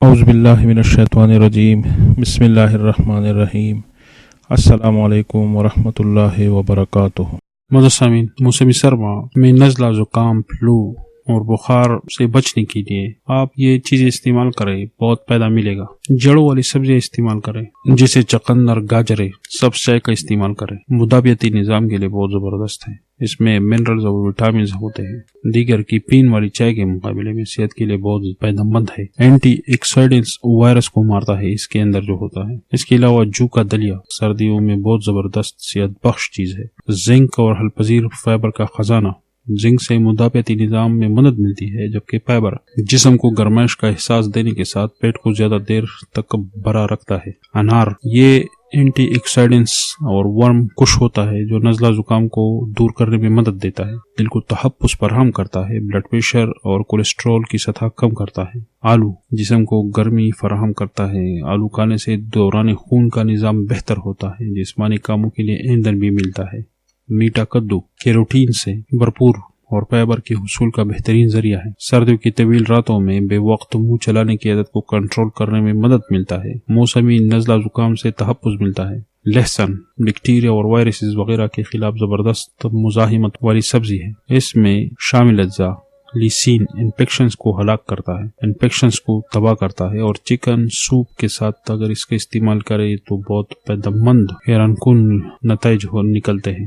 اعوذ باللہ من الشیطان الرجیم بسم اللہ الرحمن الرحیم السلام علیکم ورحمۃ اللہ وبرکاتہ۔ معزز سامعین، موسم سرما میں نزلہ، زکام، فلو اور بخار سے بچنے کے لیے آپ یہ چیزیں استعمال کریں، بہت فائدہ ملے گا۔ جڑوں والی سبزیاں استعمال کریں جیسے چقندر، گاجریں، سب چائے کا استعمال کریں۔ مدافعتی نظام کے لیے بہت زبردست ہے، اس میں منرلز اور وٹامنز ہوتے ہیں، دیگر کی پین والی چائے کے مقابلے میں صحت کے لیے بہت فائدہ مند ہے۔ اینٹی آکسیڈنٹس وائرس کو مارتا ہے اس کے اندر جو ہوتا ہے۔ اس کے علاوہ جو کا دلیا سردیوں میں بہت زبردست صحت بخش چیز ہے۔ زنک اور حل پذیر فائبر کا خزانہ، زنک سے مدافعتی نظام میں مدد ملتی ہے، جبکہ فائبر جسم کو گرمائش کا احساس دینے کے ساتھ پیٹ کو زیادہ دیر تک بھرا رکھتا ہے۔ انار، یہ اینٹی آکسیڈنٹس اور ورم کش ہوتا ہے جو نزلہ زکام کو دور کرنے میں مدد دیتا ہے، دل کو تحفظ فراہم کرتا ہے، بلڈ پریشر اور کولیسٹرول کی سطح کم کرتا ہے۔ آلو جسم کو گرمی فراہم کرتا ہے، آلو کھانے سے دوران خون کا نظام بہتر ہوتا ہے، جسمانی کاموں کے لیے ایندھن بھی ملتا ہے۔ میٹھا کدو کیروٹین سے بھرپور اور فائبر کے حصول کا بہترین ذریعہ ہے۔ سردیوں کی طویل راتوں میں بے وقت منہ چلانے کی عادت کو کنٹرول کرنے میں مدد ملتا ہے، موسمی نزلہ زکام سے تحفظ ملتا ہے۔ لہسن بیکٹیریا اور وائرسز وغیرہ کے خلاف زبردست مزاحمت والی سبزی ہے، اس میں شامل اجزاء لیسین انفیکشنز کو ہلاک کرتا ہے، انفیکشنز کو تباہ کرتا ہے، اور چکن سوپ کے ساتھ اگر اس کا استعمال کرے تو بہت فائدہ مند حیران کن نتائج نکلتے ہیں۔